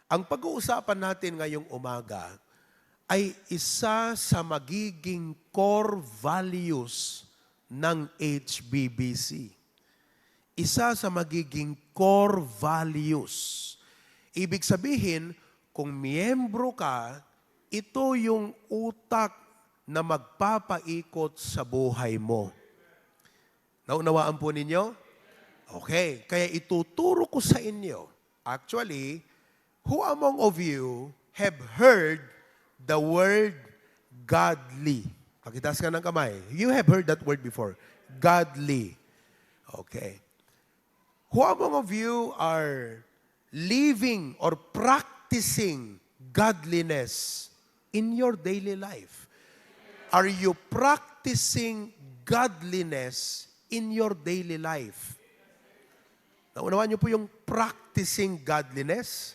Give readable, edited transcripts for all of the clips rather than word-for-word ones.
Ang pag-uusapan natin ngayong umaga ay isa sa magiging core values ng HBBC. Isa sa magiging core values. Ibig sabihin, kung miyembro ka, ito yung utak na magpapaikot sa buhay mo. Naunawaan po ninyo? Okay, kaya ituturo ko sa inyo. Actually, who among of you have heard the word godly? Pakitaas ka ng kamay. You have heard that word before. Godly. Okay. Who among of you are living or practicing godliness in your daily life? Are you practicing godliness in your daily life? Naunawaan niyo po yung practicing godliness?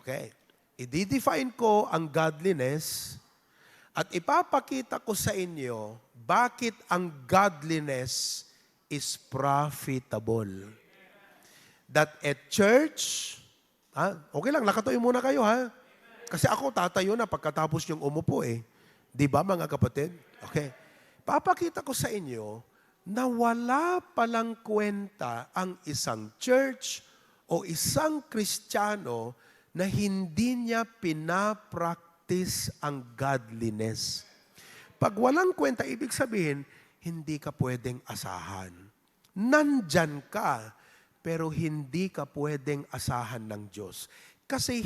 Okay. I-define ko ang godliness at ipapakita ko sa inyo bakit ang godliness is profitable. That at church, okay lang, nakatayo muna kayo ha. Kasi ako tatayo na pagkatapos yung umupo eh. Di ba mga kapatid? Okay. Papakita ko sa inyo na wala palang kwenta ang isang church o isang Kristiyano na hindi niya pinapractice ang godliness. Pag walang kwenta, ibig sabihin, hindi ka pwedeng asahan. Nandyan ka, pero hindi ka pwedeng asahan ng Diyos. Kasi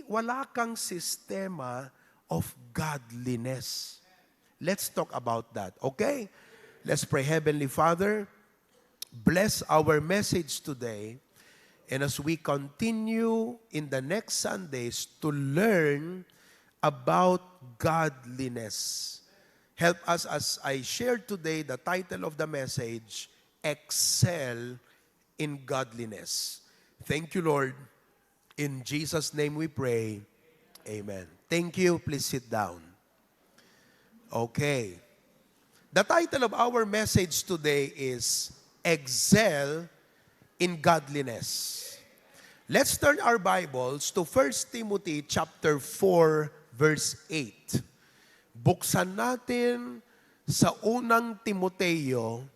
wala kang sistema of godliness. Let's talk about that, okay? Let's pray. Heavenly Father, bless our message today. And as we continue in the next Sundays to learn about godliness, help us as I shared today the title of the message, Excel in Godliness. Thank you, Lord. In Jesus' name we pray. Amen. Thank you. Please sit down. Okay. The title of our message today is Excel in Godliness. Let's turn our Bibles to 1 Timothy chapter 4 verse 8. Buksan natin sa unang Timoteo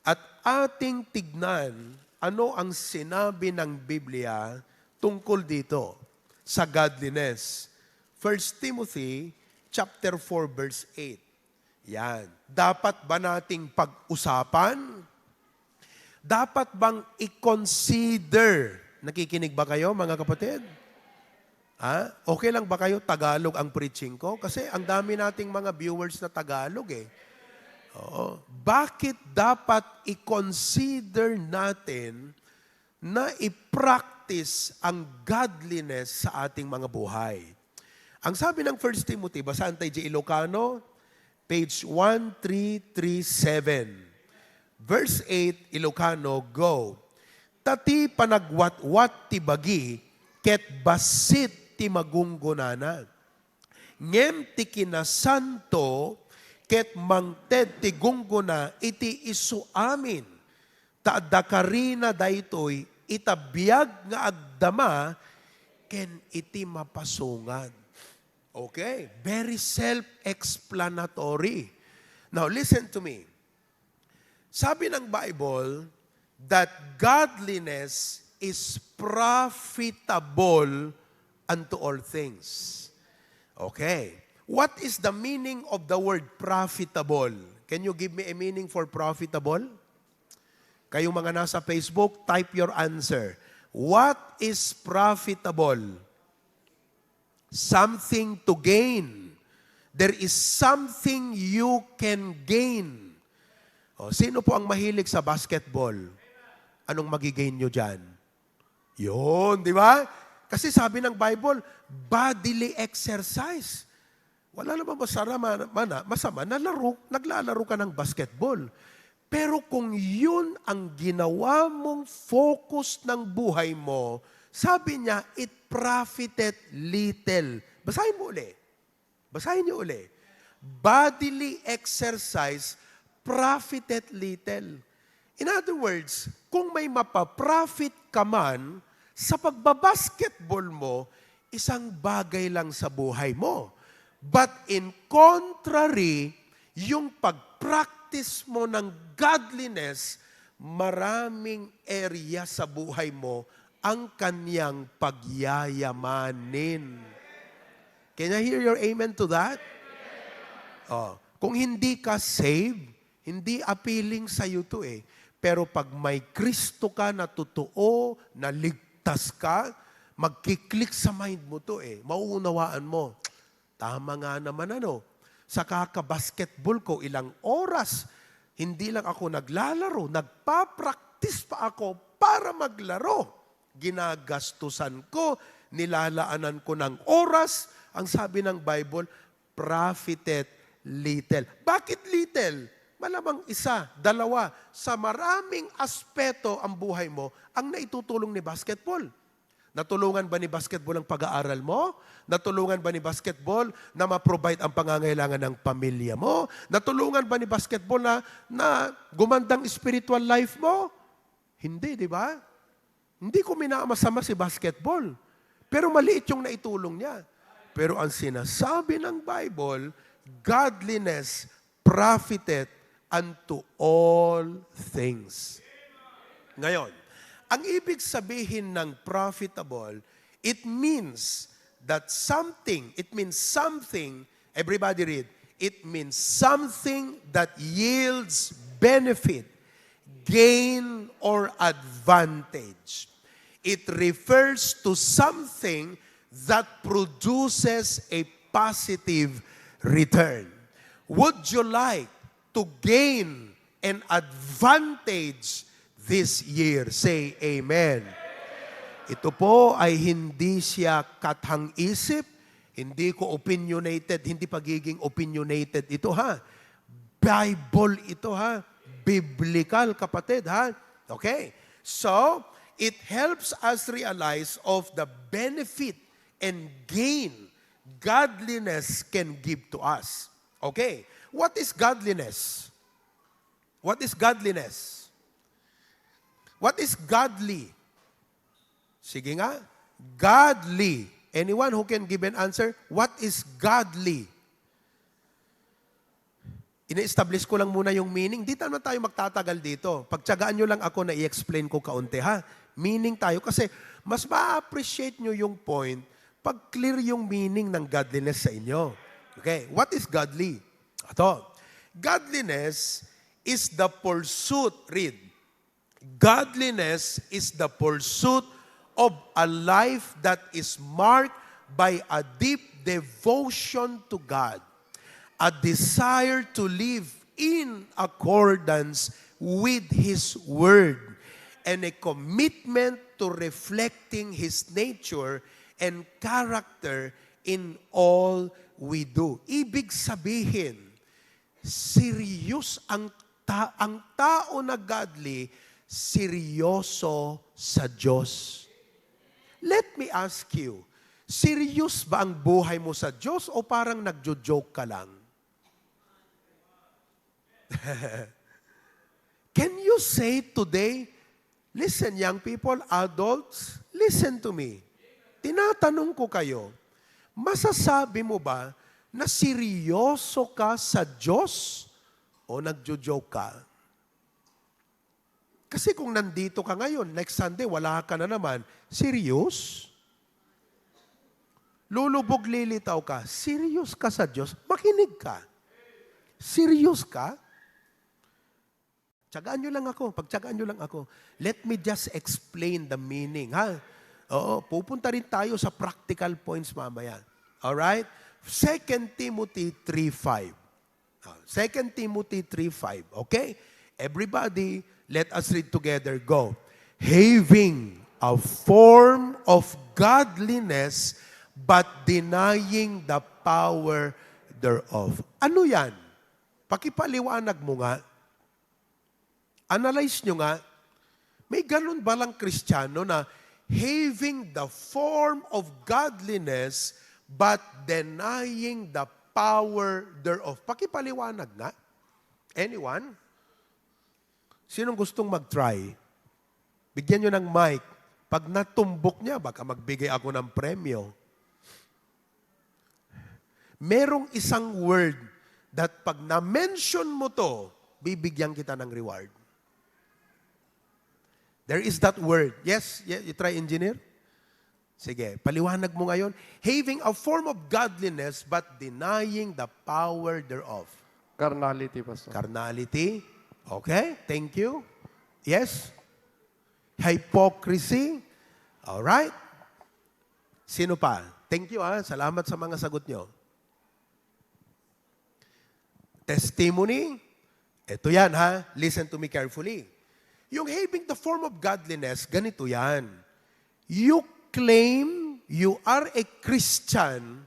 at ating tignan ano ang sinabi ng Biblia tungkol dito sa godliness. 1 Timothy chapter 4 verse 8. Yan. Dapat ba nating pag-usapan? Dapat bang i-consider? Nakikinig ba kayo, mga kapatid? Okay lang ba kayo Tagalog ang preaching ko? Kasi ang dami nating mga viewers na Tagalog eh. Oo. Bakit dapat i-consider natin na i-practice ang godliness sa ating mga buhay? Ang sabi ng 1 Timothy, basahan tayo J. Ilocano, page 1337. Verse 8, Ilocano, go. Tati panagwat-wat ti bagi, ket basit ti magunggunana. Ngem ti kinasanto, ket mangted ti gungguna, iti isu amin. Taadakarina daytoy, itabiyag nga agdama, ken iti mapasungan. Okay, very self-explanatory. Now, listen to me. Sabi ng Bible that godliness is profitable unto all things. Okay. What is the meaning of the word profitable? Can you give me a meaning for profitable? Kayong mga nasa Facebook, type your answer. What is profitable? Something to gain. There is something you can gain. Sino po ang mahilig sa basketball? Anong magigain nyo dyan? Yun, di ba? Kasi sabi ng Bible, bodily exercise. Wala naman masama na naglalaro ka ng basketball. Pero kung yun ang ginawa mong focus ng buhay mo, sabi niya, it profited little. Basahin mo uli. Basahin niyo uli. Bodily exercise profited little. In other words, kung may mapaprofit ka man Sa pagbabasketball mo, isang bagay lang sa buhay mo. But in contrary, yung pag-practice mo ng godliness, maraming area sa buhay mo ang kanyang pagyayamanin. Can I hear your amen to that? Oh, kung hindi ka saved, hindi appealing sa iyo to eh. Pero pag may Kristo ka na totoo, na ligtas ka, magkiklik sa mind mo to eh. Mauunawaan mo. Tama nga naman sa kaka-basketball ko, ilang oras, hindi lang ako naglalaro, nagpa-practice pa ako para maglaro. Ginagastusan ko, nilalaanan ko ng oras, ang sabi ng Bible, profited little. Bakit little? Malamang isa, dalawa. Sa maraming aspeto ang buhay mo, ang naitutulong ni basketball. Natulungan ba ni basketball ang pag-aaral mo? Natulungan ba ni basketball na ma-provide ang pangangailangan ng pamilya mo? Natulungan ba ni basketball na gumandang spiritual life mo? Hindi, di ba? Hindi ko minamasama si basketball. Pero maliit yung naitulong niya. Pero ang sinasabi ng Bible, godliness profited unto all things. Ngayon, ang ibig sabihin ng profitable, it means something, everybody read, it means something that yields benefit, gain, or advantage. It refers to something that produces a positive return. Would you like to gain an advantage this year? Say amen. Ito po ay hindi siya kathang-isip, hindi ko opinionated, hindi pagiging opinionated ito ha. Bible ito ha. Biblical kapatid ha. Okay? So, it helps us realize of the benefit and gain godliness can give to us. Okay? What is godliness? What is godliness? What is godly? Sige nga. Godly. Anyone who can give an answer? What is godly? Ina-establish ko lang muna yung meaning. Di naman tayo magtatagal dito. Pagtsagaan nyo lang ako na i-explain ko kaunti ha. Meaning tayo. Kasi mas ma-appreciate nyo yung point pag clear yung meaning ng godliness sa inyo. Okay. What is godly? Ito. Godliness is the pursuit. Read. Godliness is the pursuit of a life that is marked by a deep devotion to God, a desire to live in accordance with His Word, and a commitment to reflecting His nature and character in all we do. Ibig sabihin, serious ang tao na godly, seryoso sa Diyos. Let me ask you, serious ba ang buhay mo sa Diyos o parang nagjo-joke ka lang? Can you say today, listen young people, adults, listen to me. Tinatanong ko kayo, masasabi mo ba na seryoso ka sa Diyos o nagjo-joke ka? Kasi kung nandito ka ngayon, next Sunday, wala ka na naman, serious? Lulubog lilitaw ka, serious ka sa Diyos? Makinig ka. Serious ka? Tsagaan nyo lang ako. Pagtsagaan nyo lang ako. Let me just explain the meaning. Ha? Oo, pupunta rin tayo sa practical points mamaya. Alright? 2 Timothy 3:5. 2 Timothy 3:5. Okay? Everybody, let us read together. Go. Having a form of godliness, but denying the power thereof. Ano yan? Pakipaliwanag mo nga. Analyze nyo nga. May ganun ba lang Kristiyano na having the form of godliness, but denying the power thereof? Pakipaliwanag nga. Anyone? Sinong gustong mag-try? Bigyan nyo ng mic Pag natumbok niya, baka magbigay ako ng premyo. Merong isang word that pag na-mention mo to, bibigyan kita ng reward. There is that word. Yes, you try, engineer? Sige, paliwanag mo ngayon. Having a form of godliness but denying the power thereof. Carnality, Pastor. Carnality. Okay, thank you. Yes. Hypocrisy. Alright. Sino pa? Thank you, salamat sa mga sagot nyo. Testimony. Ito yan, listen to me carefully. Yung having the form of godliness, ganito yan. You claim you are a Christian,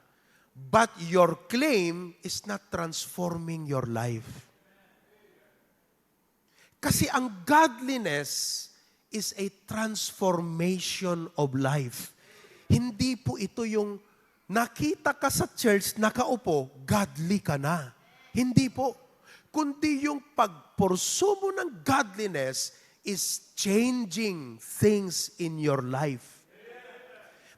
but your claim is not transforming your life. Kasi ang godliness is a transformation of life. Hindi po ito yung nakita ka sa church, nakaupo, godly ka na. Hindi po. Kundi yung pagpursu mo ng godliness is changing things in your life.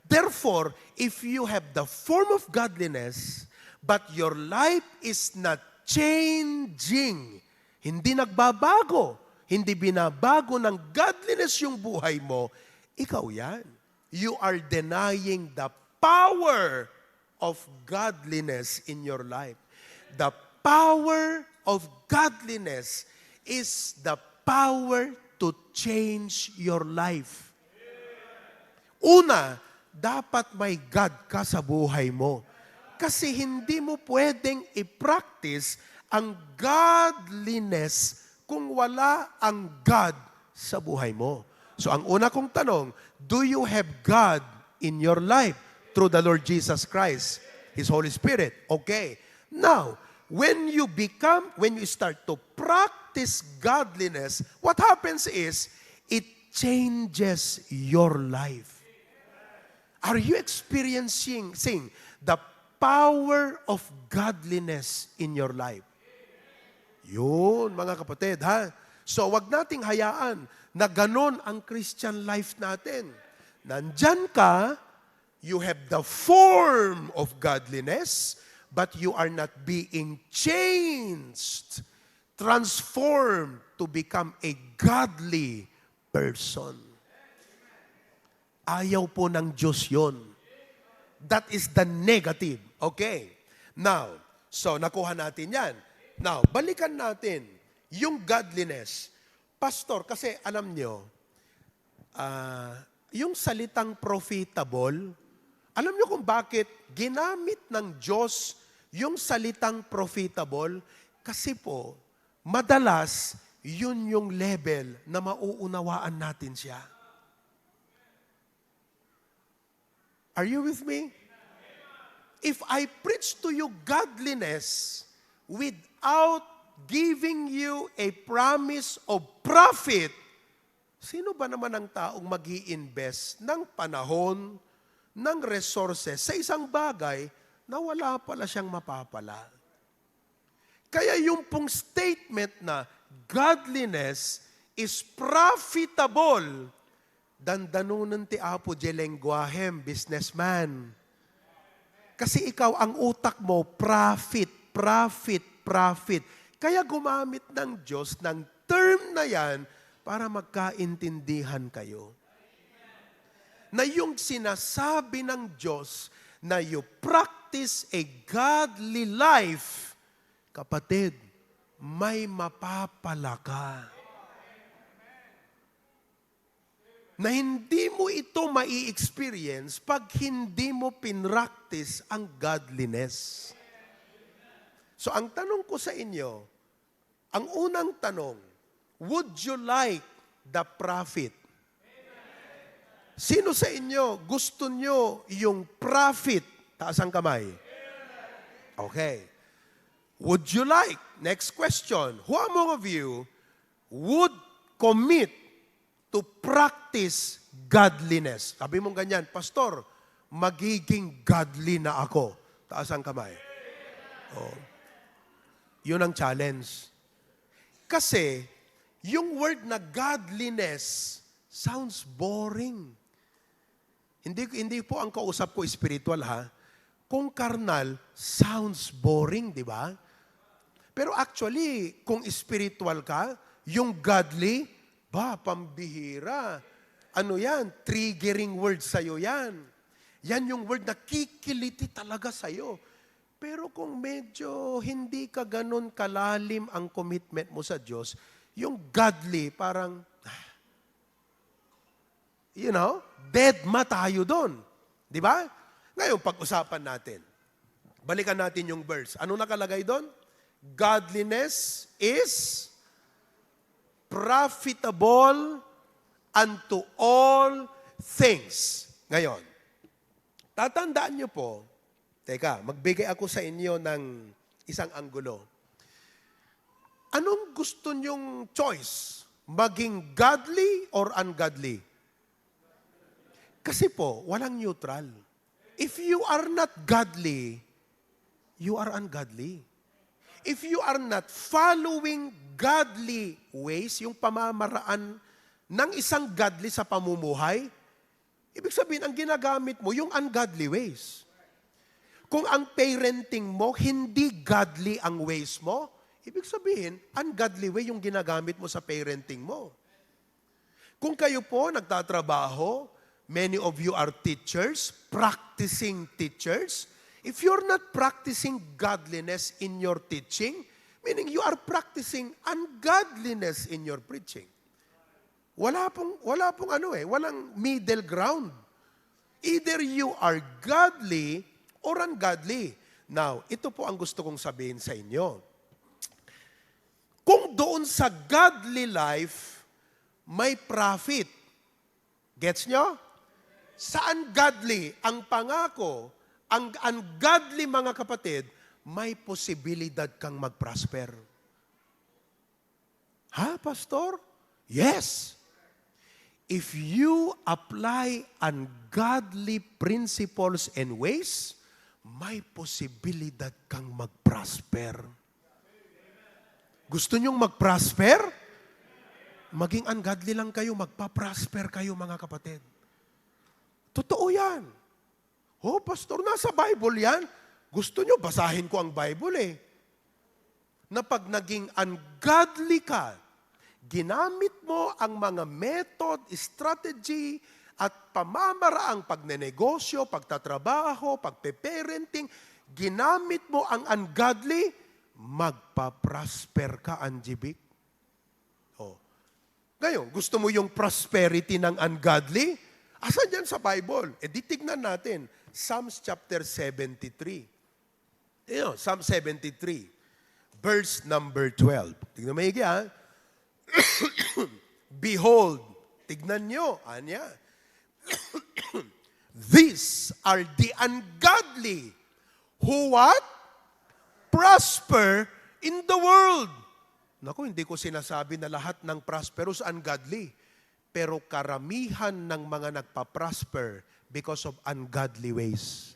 Therefore, if you have the form of godliness, but your life is not changing, hindi nagbabago, hindi binabago ng godliness yung buhay mo, ikaw yan. You are denying the power of godliness in your life. The power of godliness is the power to change your life. Una, dapat may God ka sa buhay mo. Kasi hindi mo pwedeng i-practice ang godliness kung wala ang God sa buhay mo. So ang una kong tanong, do you have God in your life through the Lord Jesus Christ, His Holy Spirit? Okay. Now, when you start to practice godliness, what happens is, it changes your life. Are you experiencing the power of godliness in your life? Yun, mga kapatid, So, wag nating hayaan na ganon ang Christian life natin. Nandyan ka, you have the form of godliness, but you are not being changed, transformed to become a godly person. Ayaw po ng Diyos yun. That is the negative. Okay. Now, so nakuha natin yan. Now, balikan natin yung godliness. Pastor, kasi alam nyo, yung salitang profitable, alam nyo kung bakit ginamit ng Diyos yung salitang profitable? Kasi po, madalas, yun yung level na mauunawaan natin siya. Are you with me? If I preach to you godliness without giving you a promise of profit, sino ba naman ang taong mag-i-invest ng panahon, ng resources sa isang bagay na wala pala siyang mapapala? Kaya yung pong statement na godliness is profitable, dandanunan ti Apo di lengguahem, businessman. Kasi ikaw, ang utak mo, profit. Kaya gumamit ng Diyos ng term na yan para magkaintindihan kayo. Na yung sinasabi ng Diyos na you practice a godly life, kapatid, may mapapala ka. Na hindi mo ito mai-experience pag hindi mo pinractice ang godliness. So ang tanong ko sa inyo, ang unang tanong, would you like the profit? Sino sa inyo gusto nyo yung profit? Taas ang kamay. Okay. Would you like? Next question. Who among of you would commit to practice godliness? Sabi mong ganyan, Pastor, magiging godly na ako. Taas ang kamay. Oh. Yun ang challenge. Kasi, yung word na godliness sounds boring. Hindi po ang kausap ko spiritual ha. Kung karnal, sounds boring, di ba? Pero actually, kung spiritual ka, yung godly, pambihira. Ano yan? Triggering word sa'yo yan. Yan yung word na kikiliti talaga sa'yo. Pero kung medyo hindi ka ganun kalalim ang commitment mo sa Diyos, yung godly, parang, dead ma tayo doon. Di ba? Ngayon, pag-usapan natin. Balikan natin yung verse. Ano nakalagay doon? Godliness is profitable unto all things. Ngayon, tatandaan niyo po, magbigay ako sa inyo ng isang anggulo. Anong gusto niyong choice? Maging godly or ungodly? Kasi po, walang neutral. If you are not godly, you are ungodly. If you are not following godly ways, yung pamamaraan ng isang godly sa pamumuhay, ibig sabihin, ang ginagamit mo, yung ungodly ways. Kung ang parenting mo, hindi godly ang ways mo, ibig sabihin, ungodly way yung ginagamit mo sa parenting mo. Kung kayo po nagtatrabaho, many of you are teachers, practicing teachers. If you're not practicing godliness in your teaching, meaning you are practicing ungodliness in your preaching. Walang middle ground. Either you are godly or ungodly. Now, ito po ang gusto kong sabihin sa inyo. Kung doon sa godly life, may profit. Gets nyo? Sa ungodly, ang pangako, ang ungodly mga kapatid, may posibilidad kang mag-prosper. Ha, Pastor? Yes. If you apply ungodly principles and ways, may posibilidad kang mag-prosper. Gusto nyong mag-prosper? Maging ungodly lang kayo, magpa-prosper kayo mga kapatid. Totoo yan. Oh, Pastor, nasa Bible yan. Gusto nyo, basahin ko ang Bible eh. Na pag naging ungodly ka, ginamit mo ang mga method, strategy, at pamamaraang pagnenegosyo, pagtatrabaho, pagpe-parenting, ginamit mo ang ungodly, magpa-prosper ka, Anjibik. Oh. Ngayon, gusto mo yung prosperity ng ungodly? Asan yan sa Bible? Di tignan natin. Psalms chapter 73. Psalm 73. Verse number 12. Tignan mo higi ha. Behold, tignan nyo, anya. These are the ungodly who what? Prosper in the world. Naku, hindi ko sinasabi na lahat ng prosperous ungodly. Pero karamihan ng mga nagpa-prosper because of ungodly ways.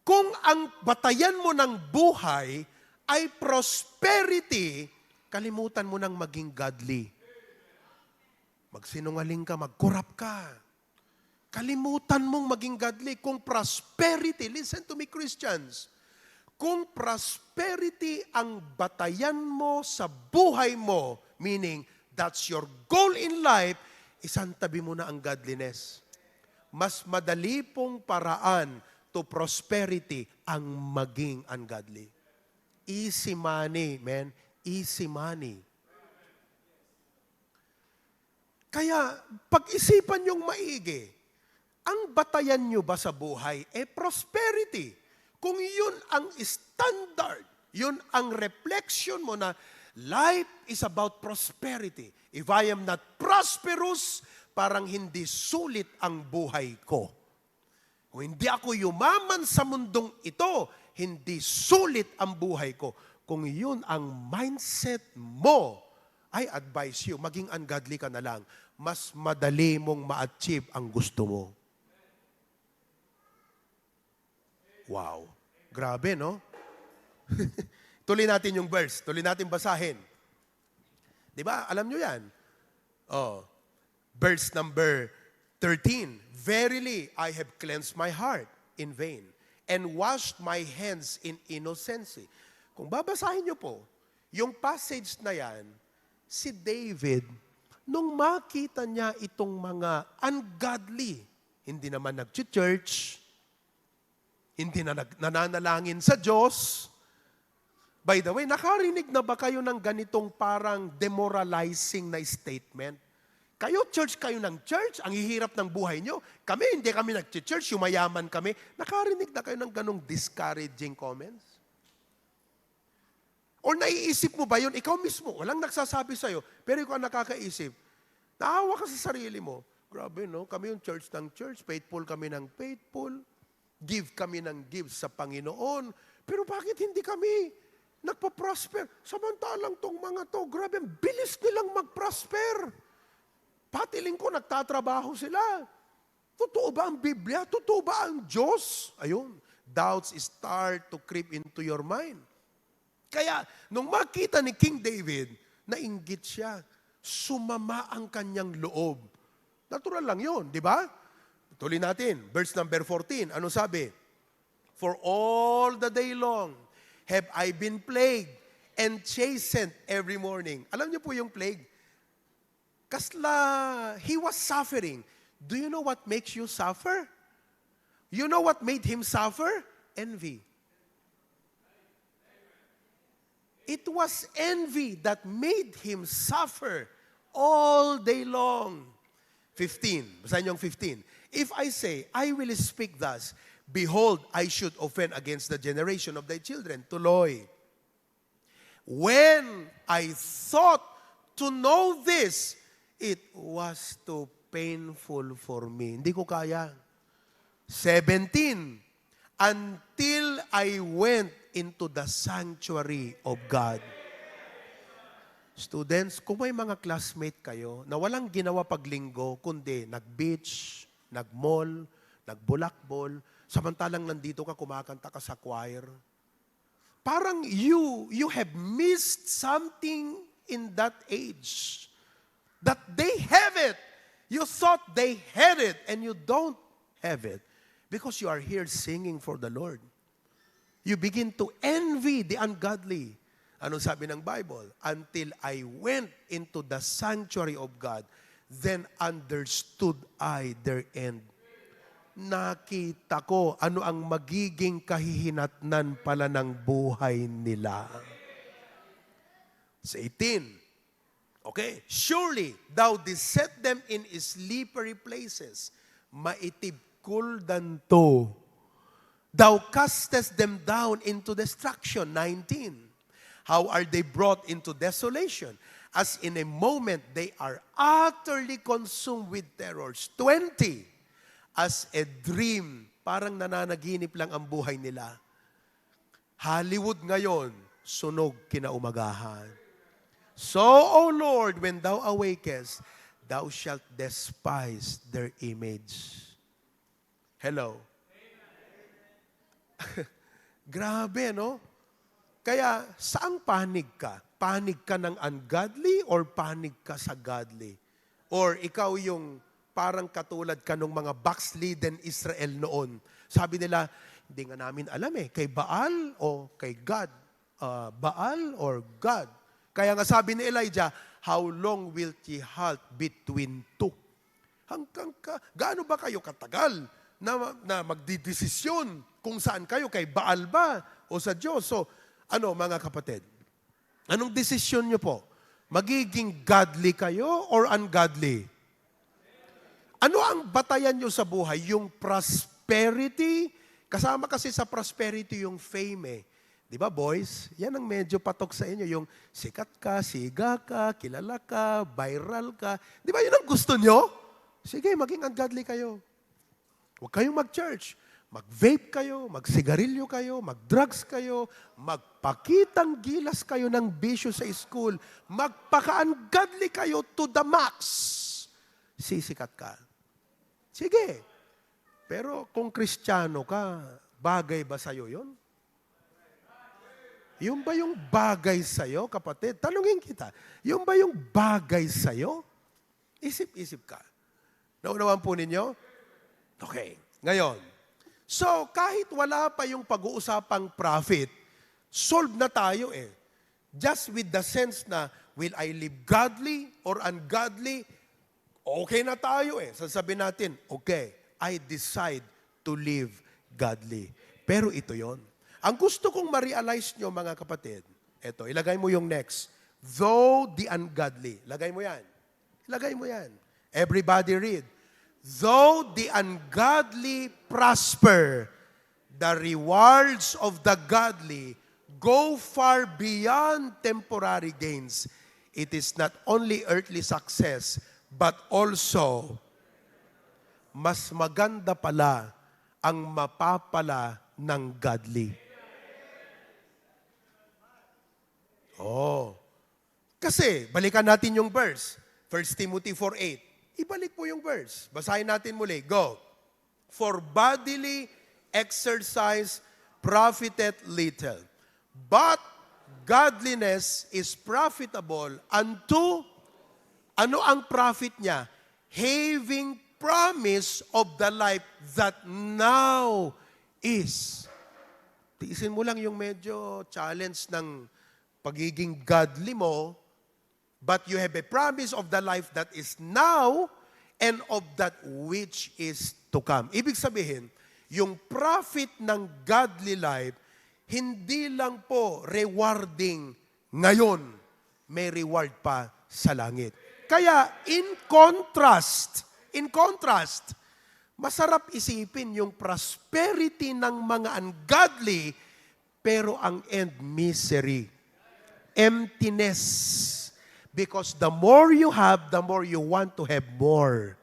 Kung ang batayan mo ng buhay ay prosperity, kalimutan mo nang maging godly. Magsinungaling ka, mag-corrupt ka. Kalimutan mong maging godly. Kung prosperity, listen to me Christians, kung prosperity ang batayan mo sa buhay mo, meaning that's your goal in life, isantabi mo na ang godliness. Mas madali pong paraan to prosperity ang maging ungodly. Easy money, man. Easy money. Kaya, pag-isipan yung maigi, ang batayan nyo ba sa buhay prosperity? Kung yun ang standard, yun ang reflection mo na life is about prosperity. If I am not prosperous, parang hindi sulit ang buhay ko. Kung hindi ako yumaman sa mundong ito, hindi sulit ang buhay ko. Kung yun ang mindset mo, I advise you, maging ungodly ka na lang. Mas madali mong ma-achieve ang gusto mo. Wow. Grabe, no? Tuloy natin yung verse. Tuloy natin basahin. Di ba? Alam nyo yan. Verse number 13, verily, I have cleansed my heart in vain and washed my hands in innocency. Kung babasahin niyo po, yung passage na yan, si David, nung makita niya itong mga ungodly, hindi naman nag-church, hindi na nananalangin sa Diyos. By the way, nakarinig na ba kayo ng ganitong parang demoralizing na statement? Kayo, church kayo ng church, ang hihirap ng buhay nyo. Kami, hindi kami nag-church, yumayaman kami. Nakarinig na kayo ng ganong discouraging comments? Or naiisip mo ba yun? Ikaw mismo, walang nagsasabi sa'yo, pero ikaw ang nakakaisip. Naawa ka sa sarili mo. Grabe, no? Kami yung church ng church, faithful kami ng faithful, give kami ng give sa Panginoon. Pero bakit hindi kami nagpa-prosper? Samantalang tong mga to, grabe, bilis nilang mag-prosper. Patiling ko, nagtatrabaho sila. Totoo ba ang Biblia? Totoo ba ang Diyos? Ayun, doubts start to creep into your mind. Kaya, nung makita ni King David, nainggit siya. Sumama ang kanyang loob. Natural lang yun, di ba? Tuloy natin, verse number 14. Ano sabi? For all the day long have I been plagued and chastened every morning. Alam niyo po yung plague? Kasla, he was suffering. Do you know what makes you suffer? You know what made him suffer? Envy. It was envy that made him suffer all day long. 15. Basahin niyo ang 15. If I say, I will speak thus, behold, I should offend against the generation of thy children. Tuloy. When I thought to know this, it was too painful for me. Hindi ko kaya. 17. Until I went into the sanctuary of God. Students, kung may mga classmate kayo na walang ginawa paglinggo, kundi nag-beach, nag-mall, nag-bulakbol, samantalang nandito ka, kumakanta ka sa choir, parang you have missed something in that age. That they have it. You thought they had it and you don't have it because you are here singing for the Lord. You begin to envy the ungodly. Ano sabi ng Bible? Until I went into the sanctuary of God, then understood I their end. Nakita ko ano ang magiging kahihinatnan pala ng buhay nila. Sa 18, okay, surely thou didst set them in slippery places, maitibkuldan to. Thou castest them down into destruction. 19. How are they brought into desolation? As in a moment they are utterly consumed with terrors. 20. As a dream, parang nananaginip lang ang buhay nila. Hollywood ngayon, sunog kinaumagahan. So, O Lord, when thou awakest, thou shalt despise their image. Hello? Grabe, no? Kaya, saang panig ka? Panig ka ng ungodly or panig ka sa godly? Or ikaw yung parang katulad ka ng mga backslidden Israel noon. Sabi nila, hindi nga namin alam kay Baal o kay God. Baal or God. Kaya nga sabi ni Elijah, how long will ye halt between two? Gaano ba kayo katagal na magdidesisyon kung saan kayo, kay Baal ba o sa Diyos? So, ano mga kapatid? Anong desisyon nyo po? Magiging godly kayo or ungodly? Ano ang batayan nyo sa buhay? Yung prosperity? Kasama kasi sa prosperity yung fame Di ba boys? Yan ang medyo patok sa inyo. Yung sikat ka, siga ka, kilala ka, viral ka. Di ba yun ang gusto nyo? Sige, maging ungodly kayo. Huwag kayong mag-church. Mag-vape kayo, mag-sigarilyo kayo, mag-drugs kayo, magpakitang gilas kayo ng bisyo sa school, magpaka-ungodly kayo to the max. Sisikat ka. Sige. Pero kung Kristiyano ka, bagay ba sa'yo yun? Yung ba yung bagay sa'yo, kapatid? Tanungin kita, yung ba yung bagay sa'yo? Isip-isip ka. Naunawaan po ninyo? Okay. Ngayon, so kahit wala pa yung pag-uusapang profit, solve na tayo eh. Just with the sense na, will I live godly or ungodly? Okay na tayo eh. Sasabihin natin, okay, I decide to live godly. Pero ito yon. Ang gusto kong ma-realize nyo mga kapatid, eto, ilagay mo yung next. Though the ungodly. Lagay mo yan. Ilagay mo yan. Everybody read. Though the ungodly prosper, the rewards of the godly go far beyond temporary gains. It is not only earthly success, but also, mas maganda pala ang mapapala ng godly. Oh. Kasi, balikan natin yung verse. 1 Timothy 4:8. Ibalik po yung verse. Basahin natin muli. Go. For bodily exercise profiteth little, but godliness is profitable unto, ano ang profit niya? Having promise of the life that now is. Tiisin mo lang yung medyo challenge ng pagiging godly mo, but you have a promise of the life that is now and of that which is to come. Ibig sabihin, yung profit ng godly life, hindi lang po rewarding ngayon, may reward pa sa langit. Kaya, in contrast, masarap isipin yung prosperity ng mga ungodly, pero ang end misery, emptiness. Because the more you have, the more you want to have more.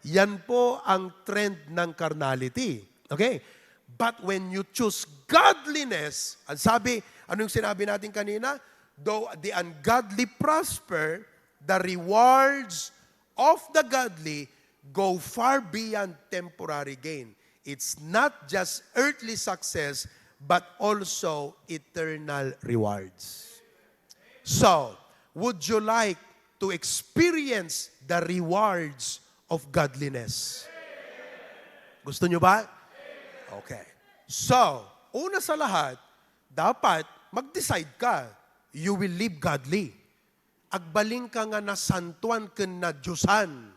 Yan po ang trend ng carnality. Okay? But when you choose godliness, ang sabi, ano yung sinabi natin kanina? Though the ungodly prosper, the rewards of the godly go far beyond temporary gain. It's not just earthly success, but also eternal rewards. So, would you like to experience the rewards of godliness? Gusto nyo ba? Okay. So, una sa lahat, dapat mag-decide ka. You will live godly. Agbaling ka nga na santuan ken na Diyosan.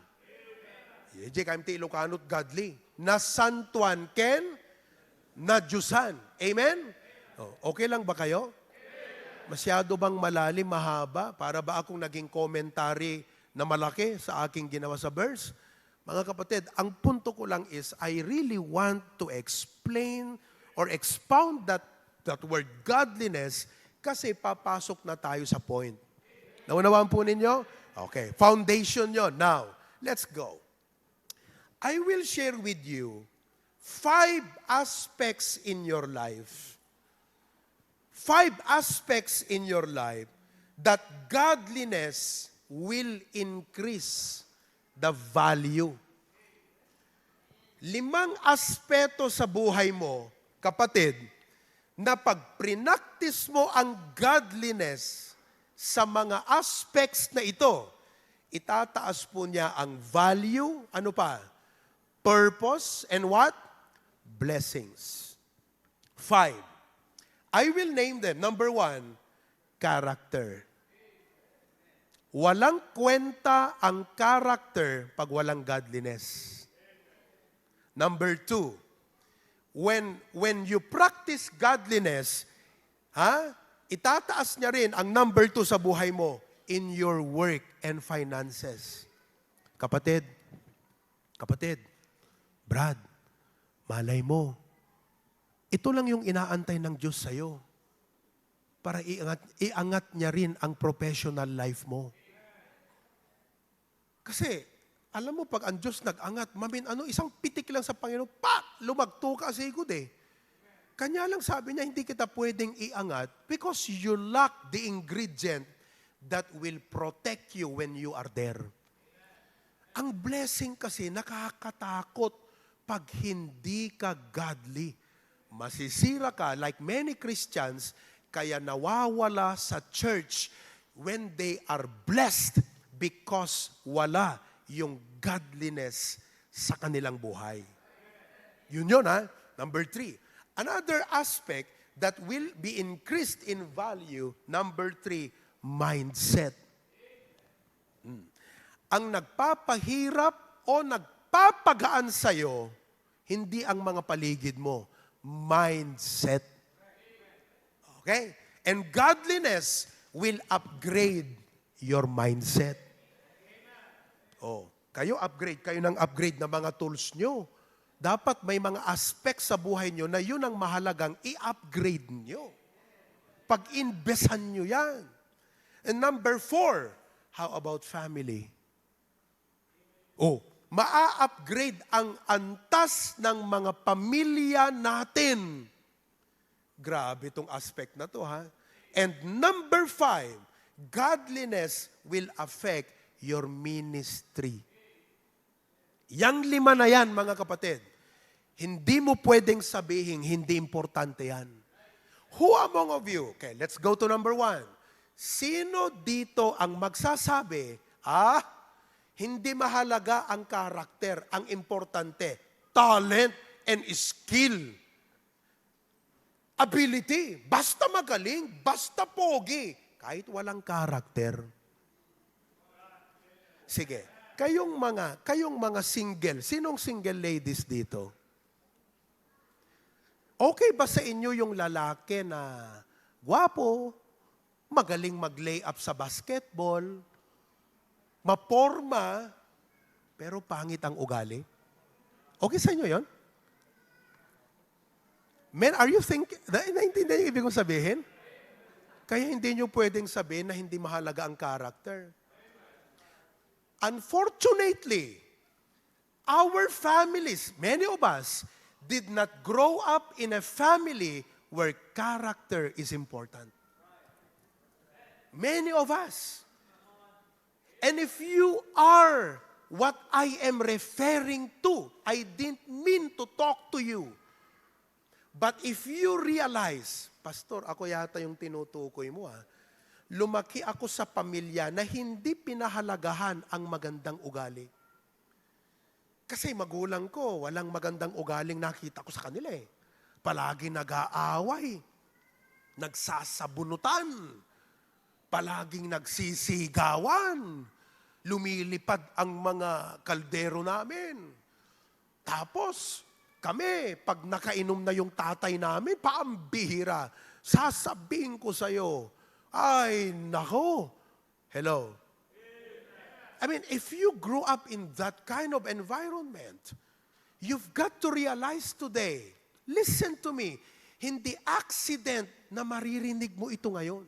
Yeje kaim ti Ilocanot godly. Na santuan ken na Diyosan. Amen? Okay lang ba kayo? Masyado bang malalim, mahaba? Para ba akong naging commentary na malaki sa aking ginawa sa verse? Mga kapatid, ang punto ko lang is, I really want to explain or expound that word godliness kasi papasok na tayo sa point. Naunawaan po ninyo? Okay, foundation yon. Now, let's go. I will share with you 5 aspects in your life. 5 aspects in your life that godliness will increase the value. 5 aspeto sa buhay mo, kapatid, na pag prinaktis mo ang godliness sa mga aspects na ito, itataas po niya ang value, ano pa? Purpose, and what? Blessings. 5. I will name them. Number 1, character. Walang kwenta ang character pag walang godliness. Number 2, when you practice godliness, itataas niya rin ang number 2 sa buhay mo in your work and finances. Kapatid, Brad, malay mo, ito lang yung inaantay ng Diyos sa'yo para iangat niya rin ang professional life mo. Kasi, alam mo, pag ang Diyos nag-angat, isang pitik lang sa Panginoon, lumagto ka sa igod eh. Kanya lang sabi niya, hindi kita pwedeng iangat because you lack the ingredient that will protect you when you are there. Ang blessing kasi nakakatakot pag hindi ka godly. Masisira ka like many Christians, kaya nawawala sa church when they are blessed because wala yung godliness sa kanilang buhay. Yun ha. Number 3. Another aspect that will be increased in value, number 3, mindset. Ang nagpapahirap o nagpapagaan sa'yo, hindi ang mga paligid mo, mindset. Okay? And godliness will upgrade your mindset. Oh, kayo ng upgrade na mga tools nyo. Dapat may mga aspect sa buhay nyo na yun ang mahalagang i-upgrade nyo. Pag-investan nyo yan. And number 4, how about family? Oh, maa-upgrade ang antas ng mga pamilya natin. Grabe itong aspect na to, ha? And number 5, godliness will affect your ministry. Yang 5 na yan, mga kapatid, hindi mo pwedeng sabihin, hindi importante yan. Who among of you, okay, let's go to number 1. Sino dito ang magsasabi, hindi mahalaga ang karakter, ang importante, talent and skill. Ability, basta magaling, basta pogi, kahit walang karakter. Sige, kayong mga single, sinong single ladies dito? Okay ba sa inyo yung lalaki na gwapo, magaling mag-layup sa basketball, maporma, pero pangit ang ugali? Okay sa inyo yon? Men, are you thinking, naintindihan yung ibig kong sabihin? Kaya hindi nyo pwedeng sabihin na hindi mahalaga ang character. Unfortunately, our families, many of us, did not grow up in a family where character is important. Many of us. And if you are what I am referring to, I didn't mean to talk to you. But if you realize, Pastor, ako yata yung tinutukoy mo lumaki ako sa pamilya na hindi pinahalagahan ang magandang ugali. Kasi magulang ko, walang magandang ugaling nakita ko sa kanila Palagi nag-aaway, nagsasabunutan, palaging nagsisigawan, lumilipad ang mga kaldero namin. Tapos, kami, pag nakainom na yung tatay namin, paambihira, sasabihin ko sa'yo, ay, nako, hello. I mean, if you grew up in that kind of environment, you've got to realize today, listen to me, hindi accident na maririnig mo ito ngayon.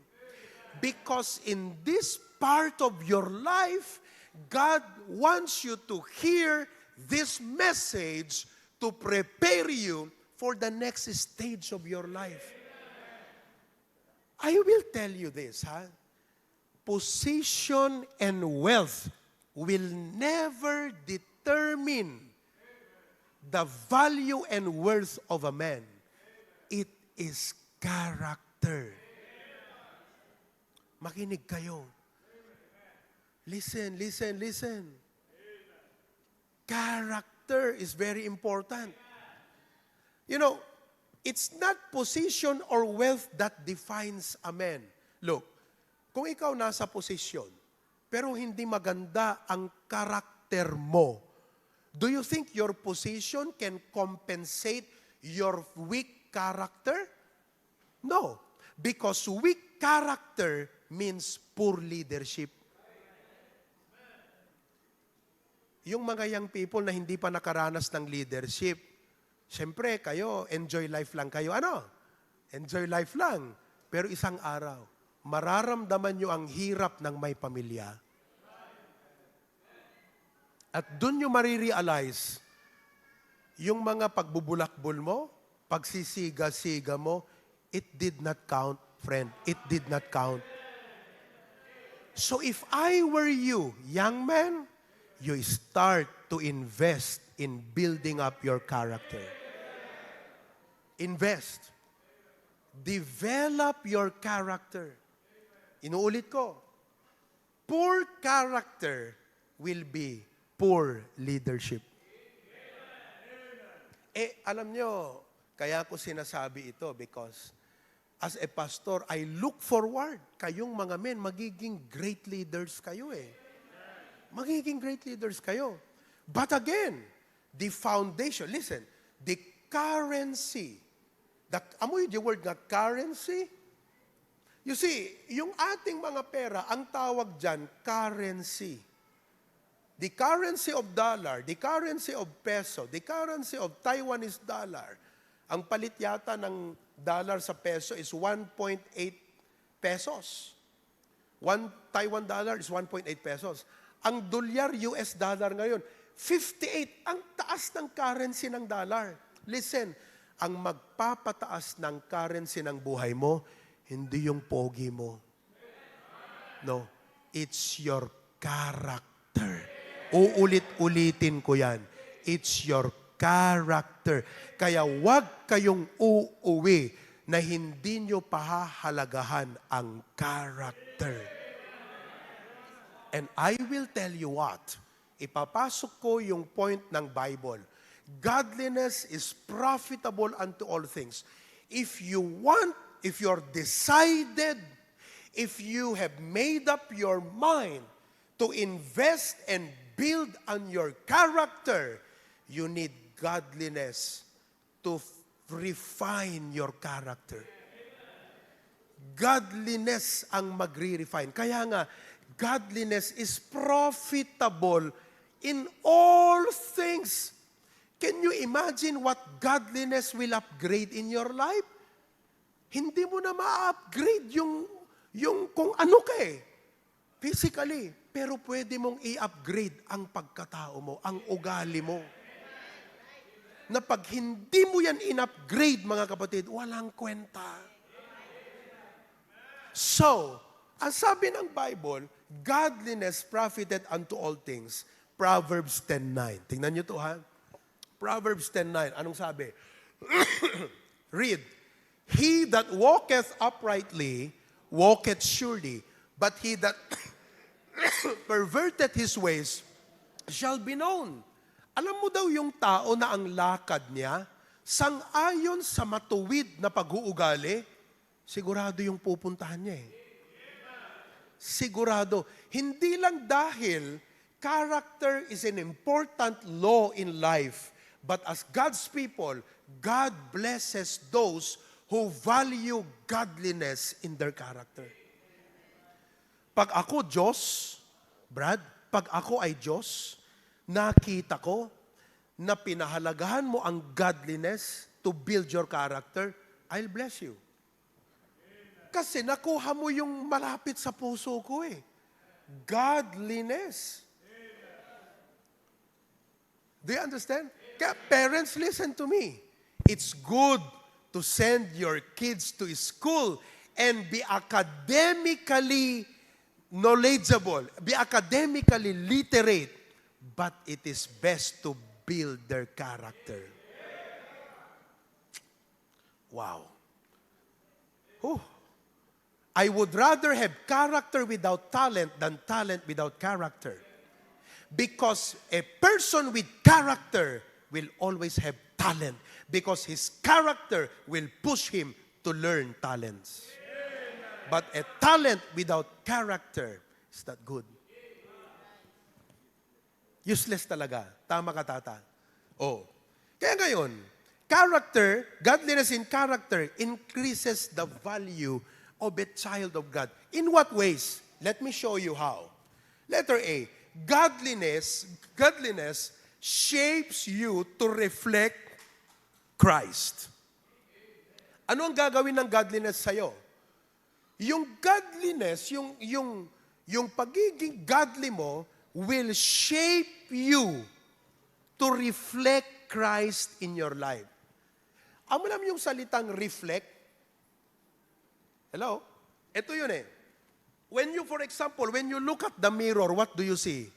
Because in this part of your life, God wants you to hear this message to prepare you for the next stage of your life. I will tell you this, position and wealth will never determine the value and worth of a man. It is character. Makinig kayo. Listen, listen, listen. Character is very important. You know, it's not position or wealth that defines a man. Look, kung ikaw nasa posisyon, pero hindi maganda ang karakter mo, do you think your position can compensate your weak character? No. Because weak character means poor leadership. Yung mga young people na hindi pa nakaranas ng leadership, siyempre kayo, enjoy life lang kayo. Ano? Enjoy life lang. Pero isang araw, mararamdaman nyo ang hirap ng may pamilya. At dun nyo marirealize, yung mga pagbubulakbol mo, pagsisiga-siga mo, it did not count, friend. It did not count. So if I were you, young man, you start to invest in building up your character. Invest. Develop your character. Inuulit ko. Poor character will be poor leadership. Alam nyo, kaya ko sinasabi ito because as a pastor, I look forward. Kayong mga men, magiging great leaders kayo Magiging great leaders kayo. But again, the foundation, listen, the currency, amoy the word nga currency? You see, yung ating mga pera, ang tawag dyan, currency. The currency of dollar, the currency of peso, the currency of Taiwanese dollar, ang palit yata ng dollar sa peso is 1.8 pesos. 1 Taiwan dollar is 1.8 pesos. Ang dolyar US dollar ngayon, 58. Ang taas ng currency ng dollar. Listen, ang magpapataas ng currency ng buhay mo, hindi yung pogi mo. No, it's your character. Uulit-ulitin ko yan. It's your character. Kaya wag kayong uuwi na hindi nyo pahahalagahan ang character. And I will tell you what, ipapasok ko yung point ng Bible. Godliness is profitable unto all things. If you're decided, if you have made up your mind to invest and build on your character, you need godliness to refine your character. Godliness ang magre-refine. Kaya nga, godliness is profitable in all things. Can you imagine what godliness will upgrade in your life? Hindi mo na ma-upgrade yung kung ano ka physically. Pero pwede mong i-upgrade ang pagkatao mo, ang ugali mo. Na pag hindi mo yan in-upgrade, mga kapatid, walang kwenta. So, ang sabi ng Bible, godliness profited unto all things. Proverbs 10:9. Tingnan nyo to, ha? Proverbs 10:9. Anong sabi? Read. He that walketh uprightly, walketh surely, but he that perverted his ways shall be known. Alam mo daw yung tao na ang lakad niya, sang-ayon sa matuwid na pag-uugali, sigurado yung pupuntahan niya Sigurado. Hindi lang dahil character is an important law in life, but as God's people, God blesses those who value godliness in their character. Pag ako Diyos, Brad, pag ako ay Diyos, nakita ko na pinahalagahan mo ang godliness to build your character, I'll bless you. Kasi nakuha mo yung malapit sa puso ko Godliness. Do you understand? Kaya parents, listen to me. It's good to send your kids to school and be academically knowledgeable, be academically literate, but it is best to build their character. Wow. I would rather have character without talent than talent without character. Because a person with character will always have talent. Because his character will push him to learn talents. But a talent without character is not good. Useless talaga. Tama ka, tata. Kaya ngayon, character, godliness in character increases the value of a child of God. In what ways? Let me show you how. Letter A, godliness shapes you to reflect Christ. Ano ang gagawin ng godliness sa'yo? Yung godliness, yung pagiging godly mo will shape you to reflect Christ in your life. Alam yung salitang reflect? Hello? Ito yun for example, when you look at the mirror, what do you see?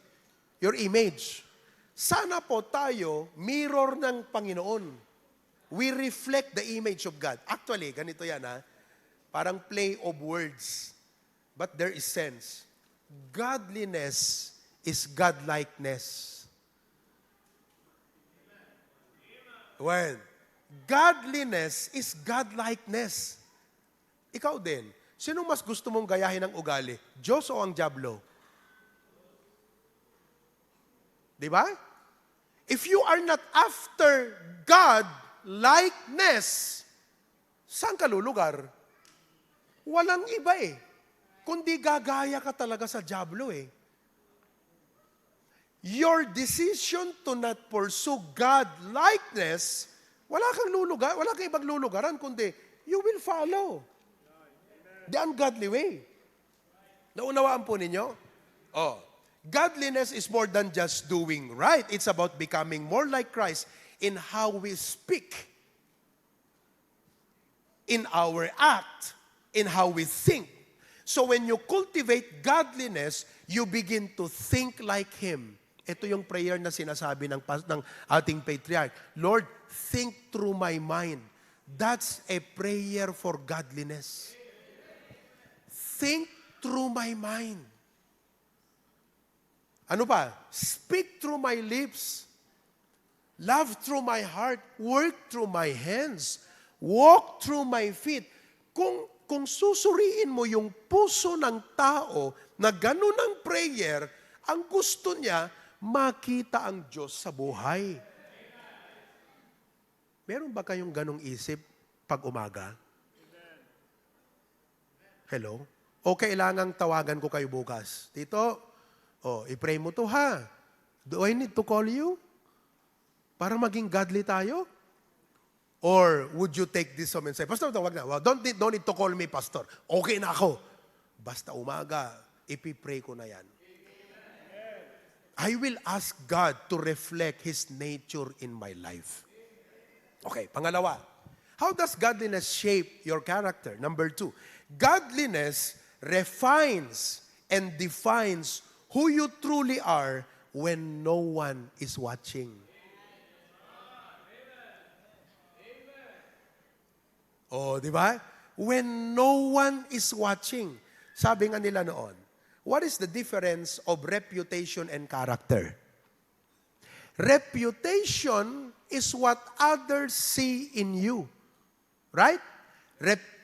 Your image. Sana po tayo, mirror ng Panginoon. We reflect the image of God. Actually, ganito yan parang play of words. But there is sense. Godliness is godlikeness. When godliness is godlikeness. Ikaw din, sinong mas gusto mong gayahin ng ugali? Diyos o ang dyablo? Di ba? If you are not after God-likeness, saan ka lulugar? Walang iba eh. Kundi gagaya ka talaga sa dyablo eh. Your decision to not pursue God-likeness, wala kang ibang lulugaran, kundi you will follow the ungodly way. Naunawaan po ninyo? Godliness is more than just doing right. It's about becoming more like Christ in how we speak, in our act, in how we think. So when you cultivate godliness, you begin to think like Him. Ito yung prayer na sinasabi ng ating patriarch. Lord, think through my mind. That's a prayer for godliness. Think through my mind. Ano pa? Speak through my lips. Love through my heart. Work through my hands. Walk through my feet. Kung susuriin mo yung puso ng tao na ganun ang prayer, ang gusto niya, makita ang Diyos sa buhay. Meron ba kayong ganung isip pag umaga? Hello? O kailangang tawagan ko kayo bukas? Tito, i-pray mo to ha. Do I need to call you? Para maging godly tayo? Or would you take this home and say, Pastor, wag na. Don't need to call me, Pastor. Okay na ako. Basta umaga, ipipray ko na yan. I will ask God to reflect His nature in my life. Okay, pangalawa. How does godliness shape your character? Number 2, godliness refines and defines who you truly are when no one is watching. Di ba? When no one is watching. Sabi nga nila noon, what is the difference of reputation and character? Reputation is what others see in you. Right?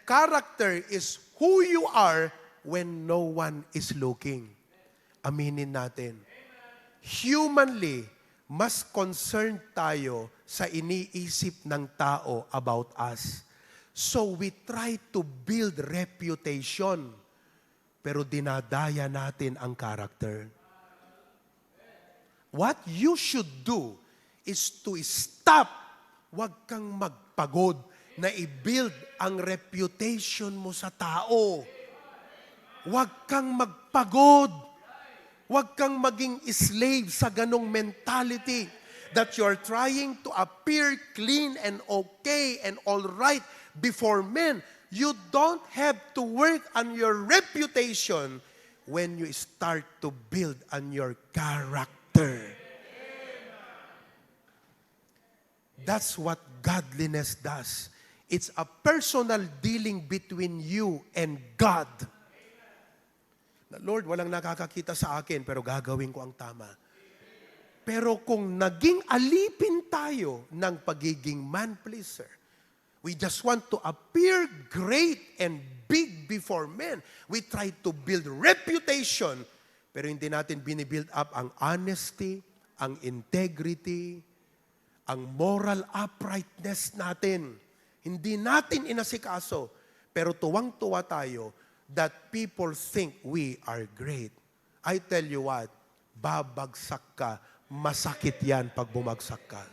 Character is who you are when no one is looking. Aminin natin. Humanly, mas concerned tayo sa iniisip ng tao about us. So we try to build reputation, pero dinadaya natin ang character. What you should do is to stop. Huwag kang magpagod na i-build ang reputation mo sa tao. Huwag kang magpagod. Huwag kang maging slave sa ganong mentality that you're trying to appear clean and okay and all right before men. You don't have to work on your reputation when you start to build on your character. That's what godliness does. It's a personal dealing between you and God. Lord, walang nakakakita sa akin, pero gagawin ko ang tama. Pero kung naging alipin tayo ng pagiging man-pleaser, we just want to appear great and big before men. We try to build reputation, pero hindi natin binibuild up ang honesty, ang integrity, ang moral uprightness natin. Hindi natin inasikaso, pero tuwang-tuwa tayo that people think we are great. I tell you what, babagsak ka, masakit yan pag bumagsak ka.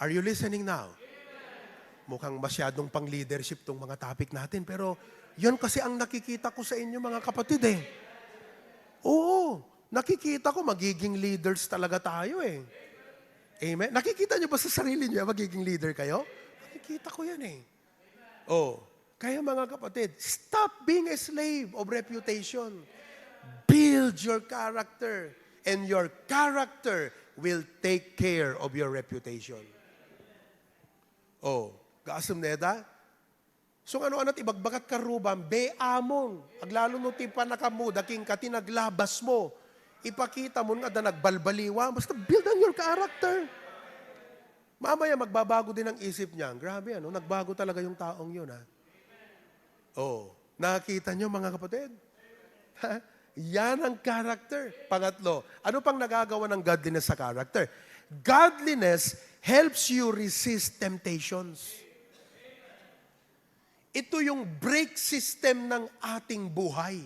Are you listening now? Mukhang masyadong pang-leadership tong mga topic natin, pero yun kasi ang nakikita ko sa inyo mga kapatid eh. Oo, nakikita ko magiging leaders talaga tayo eh. Amen? Nakikita niyo ba sa sarili niyo magiging leader kayo? Nakikita ko yan eh. Kaya mga kapatid, stop being a slave of reputation. Build your character, and your character will take care of your reputation. Gaasam neda? So ano ibagbagat karubam, be among, aglalo no tipa nakamu, daking ka tinaglabas mo, ipakita mo nga da nagbalbaliwa, basta build on your character. Mamaya magbabago din ang isip niya. Grabe, nagbago talaga yung taong yun, ha? Oh, nakita niyo mga kapatid? Ha? Yan ang character. Pangatlo, ano pang nagagawa ng godliness sa character? Godliness helps you resist temptations. Ito yung brake system ng ating buhay.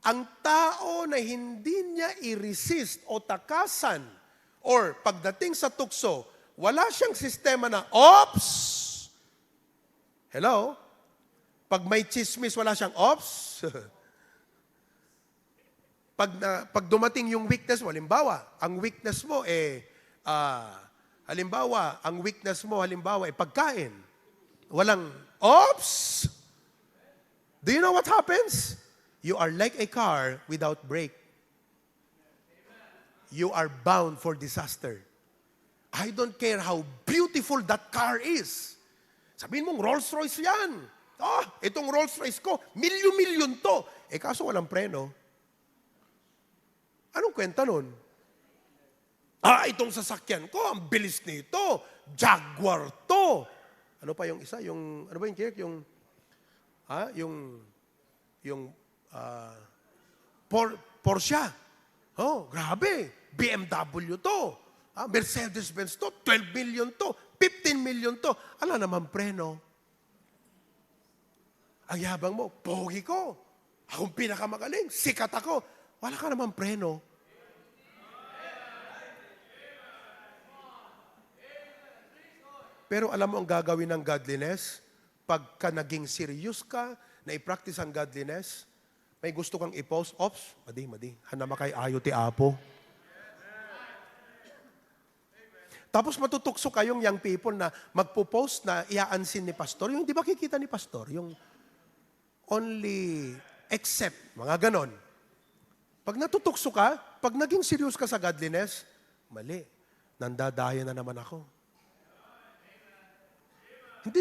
Ang tao na hindi niya i-resist o takasan, or pagdating sa tukso, wala siyang sistema na, ops! Hello? Pag may chismis, wala siyang ops? Pag dumating yung weakness mo, halimbawa, ang weakness mo pagkain. Walang, ops! Do you know what happens? You are like a car without brake. You are bound for disaster. I don't care how beautiful that car is. Sabihin mong Rolls Royce yan. Itong Rolls Royce ko, milyon-milyon to. Kaso walang preno. Anong kwenta nun? Itong sasakyan ko, ang bilis nito. Jaguar to. Ano pa yung isa? Ano ba yung Kirk? Porsche. Grabe. BMW to. Mercedes-Benz to. 12 million to. 15 million to. Ala naman preno. Ang yabang mo, pogi ko. Akong pinakamagaling. Sikat ako. Wala ka naman preno. Pero alam mo ang gagawin ng godliness? Pagka naging serious ka, na i-practice ang godliness, may gusto kang i-post, ops, madi, hanama kay ayo ti apo. Tapos matutukso kayong young people na magpo-post na i-unseen ni pastor. Yung di ba kikita ni pastor? Yung only except, mga ganon. Pag natutukso ka, pag naging serious ka sa godliness, mali. Nandadaya na naman ako. Hindi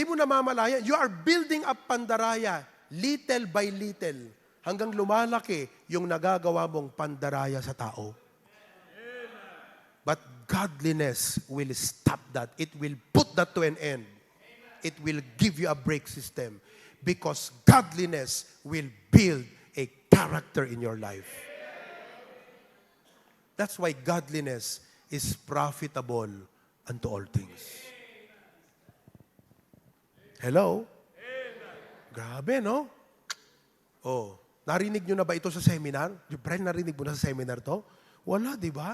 mo na mamalayan. You are building up pandaraya, little by little, hanggang lumalaki yung nagagawa mong pandaraya sa tao. But godliness will stop that. It will put that to an end. It will give you a brake system. Because godliness will build a character in your life. That's why godliness is profitable unto all things. Hello? Grabe, no? Narinig nyo na ba ito sa seminar? Brian, narinig mo na sa seminar to? Wala, di ba?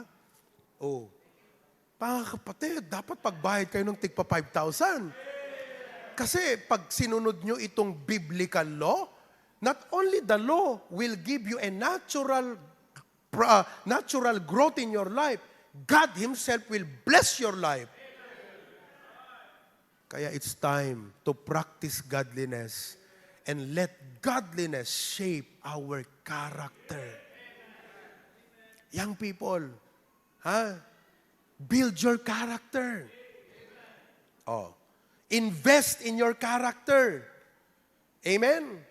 Mga kapatid, dapat pagbayad kayo ng tigpa 5,000. Kasi pag sinunod nyo itong biblical law, not only the law will give you a natural growth in your life, God Himself will bless your life. Kaya it's time to practice godliness and let godliness shape our character. Young people, build your character. Invest in your character. Amen?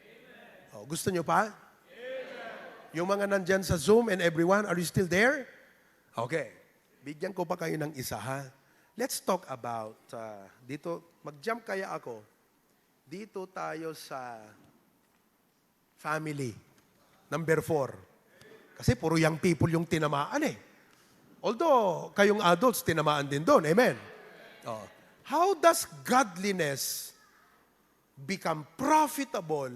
Gusto nyo pa? Amen. Yung mga nandyan sa Zoom and everyone, are you still there? Okay. Bigyan ko pa kayo ng isa, ha? Let's talk about, dito, mag-jump kaya ako. Dito tayo sa family. Number 4. Kasi puro young people yung tinamaan eh. Although, kayong adults, tinamaan din doon. Amen? How does godliness become profitable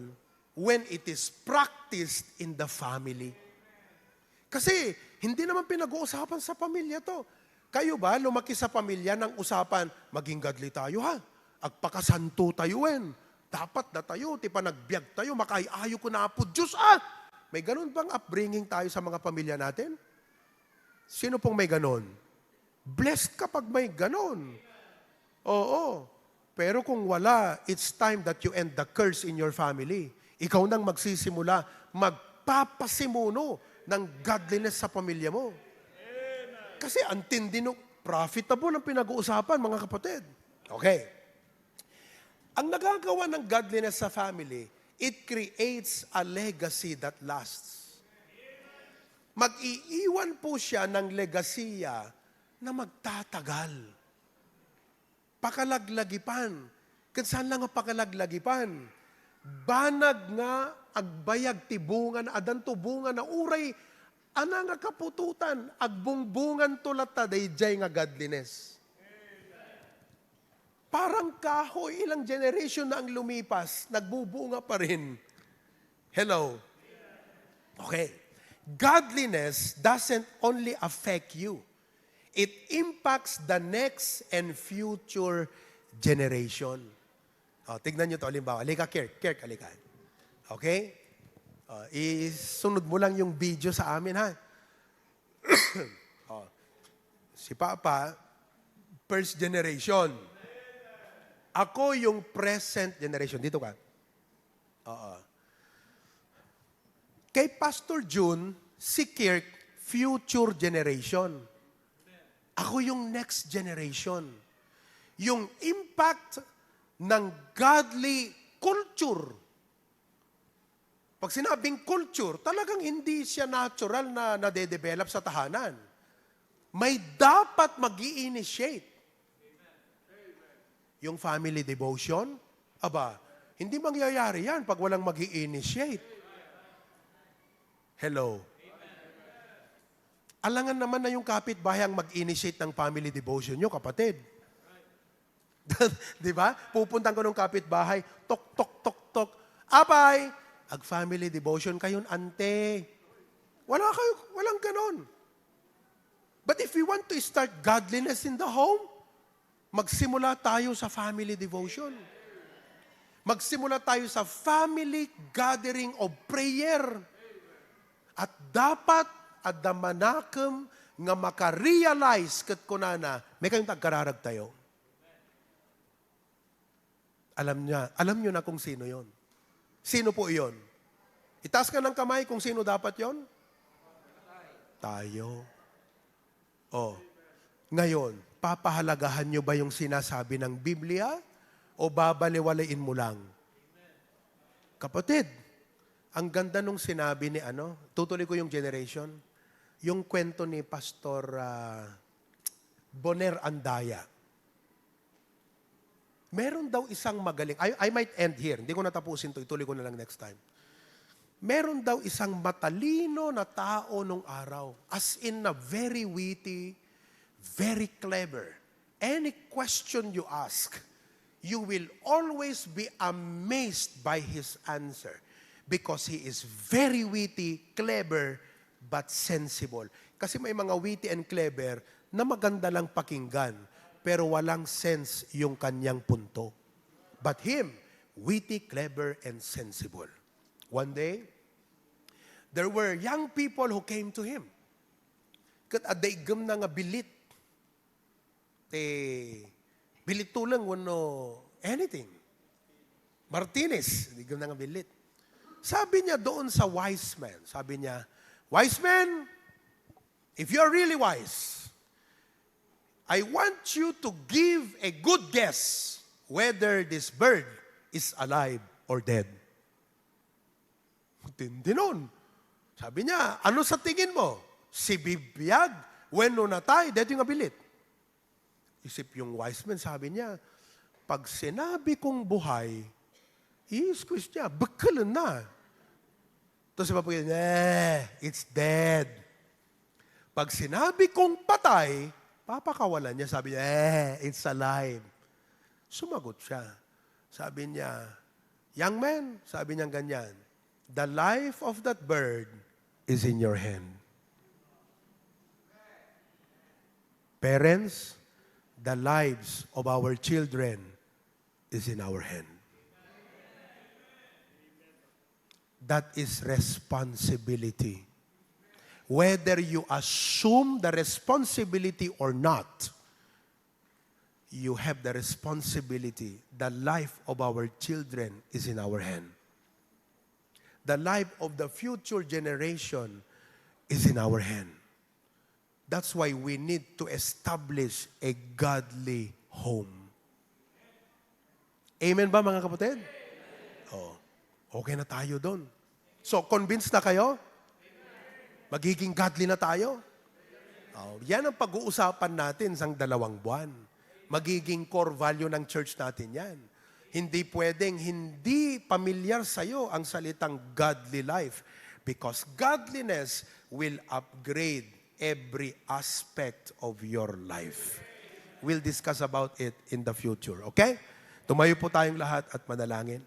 when it is practiced in the family? Kasi, hindi naman pinag-uusapan sa pamilya to. Kayo ba, lumaki sa pamilya ng usapan, maging godly tayo ha? Agpakasanto tayuin. Dapat na tayo, ti pa nagbiag tayo, makaiayo ko na po Diyos May ganun bang upbringing tayo sa mga pamilya natin? Sino pong may ganun? Blessed kapag may ganun. Oo. Pero kung wala, it's time that you end the curse in your family. Ikaw nang magsisimula, magpapasimuno ng godliness sa pamilya mo. Kasi ang tindi nung profitable ang pinag-uusapan, mga kapatid. Okay. Ang nagagawa ng godliness sa family, it creates a legacy that lasts. Mag-iiwan po siya ng legasiya na magtatagal. Pakalaglagipan. Kansan lang ang pakalaglagipan? Banag nga agbayag tibungan adan tubungan na uray ana nga kapututan agbungbungan tulat ta dayjay nga godliness. Parang kahoy, ilang generation na ang lumipas, nagbubunga pa rin. Hello? Okay. Godliness doesn't only affect you. It impacts the next and future generation. Tignan nyo ito, halimbawa. Halika, Kirk, halika. Okay? Isunod mo lang yung video sa amin, ha? Si Papa, first generation. Ako yung present generation. Dito ka. Kay Pastor June, si Kirk, future generation. Ako yung next generation. Yung impact ng godly culture. Pag sinabing culture, talagang hindi siya natural na nade-develop sa tahanan. May dapat mag-i-initiate. Yung family devotion, hindi mangyayari yan pag walang mag-i-initiate. Hello? Alangan naman na yung kapitbahay ang mag-initiate ng family devotion nyo, kapatid. Di ba? Pupuntan ko ng kapitbahay, tok, tok, tok, tok. Apay, ag-family devotion kayon, ante. Walang ganon. But if we want to start godliness in the home, magsimula tayo sa family devotion. Magsimula tayo sa family gathering of prayer. At dapat adda manakam nga makarealize ket kunana may kayong tagkararag tayo. Alam nyo na kung sino yon. Sino po iyon? Itaas ka ng kamay kung sino dapat yon? Tayo. Ngayon, papahalagahan nyo ba yung sinasabi ng Biblia o babaliwalain mo lang? Kapatid, ang ganda nung sinabi ni tutuloy ko yung generation, yung kwento ni Pastor Boner Andaya. Meron daw isang magaling, I might end here, hindi ko natapusin to, ituloy ko na lang next time. Meron daw isang matalino na tao nung araw, as in na very witty, very clever. Any question you ask, you will always be amazed by his answer. Because he is very witty, clever, but sensible. Kasi may mga witty and clever na maganda lang pakinggan, pero walang sense yung kanyang punto. But him, witty, clever, and sensible. One day, there were young people who came to him. Kat adaigam na nga bilit. Bilit tulang wano anything. Martinez, adaigam na nga bilit. Sabi niya doon sa wise man, sabi niya, wise man, if you're really wise, I want you to give a good guess whether this bird is alive or dead. Tindi nun. Sabi niya, ano sa tingin mo? Si bibiyag, when no natay, dito yung abilit. Isip yung wise man, sabi niya, pag sinabi kong buhay, i-squeeze niya, bakalan na. Tapos si Papa, it's dead. Pag sinabi kong patay, papakawalan niya, sabi niya, it's alive. Sumagot siya. Sabi niya, young man, sabi niya ganyan, the life of that bird is in your hand. Parents, the lives of our children is in our hand. That is responsibility. Whether you assume the responsibility or not, you have the responsibility. The life of our children is in our hand. The life of the future generation is in our hand. That's why we need to establish a godly home. Amen ba mga kapatid? Okay na tayo doon. So, convinced na kayo? Magiging godly na tayo? Oh, yan ang pag-uusapan natin sa 2 buwan. Magiging core value ng church natin yan. Hindi pwedeng hindi pamilyar sa'yo ang salitang godly life because godliness will upgrade every aspect of your life. We'll discuss about it in the future, okay? Tumayo po tayong lahat at manalangin.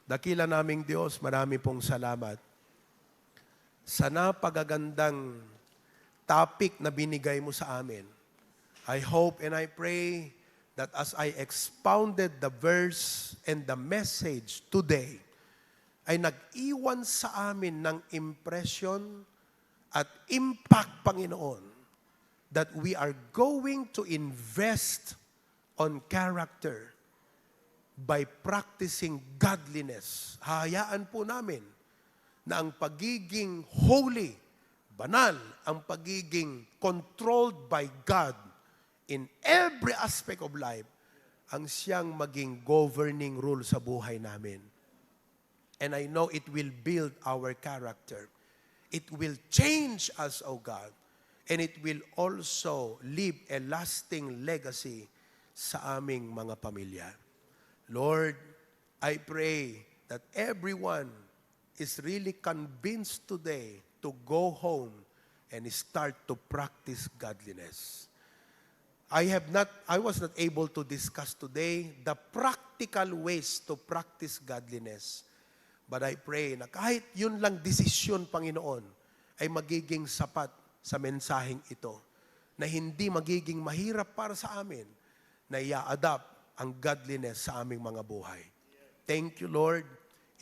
Dakila naming Diyos, marami pong salamat sa napagagandang topic na binigay mo sa amin. I hope and I pray that as I expounded the verse and the message today, ay nag-iwan sa amin ng impression at impact, Panginoon, that we are going to invest on character by practicing godliness. Hahayaan po namin na ang pagiging holy, banal, ang pagiging controlled by God in every aspect of life, ang siyang maging governing rule sa buhay namin. And I know it will build our character. It will change us, O God. And it will also leave a lasting legacy sa aming mga pamilya. Lord, I pray that everyone is really convinced today to go home and start to practice godliness. I was not able to discuss today the practical ways to practice godliness. But I pray na kahit yun lang desisyon, Panginoon, ay magiging sapat sa mensaheng ito, na hindi magiging mahirap para sa amin na i-adapt ang godliness sa aming mga buhay. Thank you, Lord.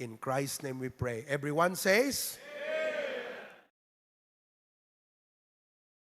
In Christ's name we pray. Everyone says,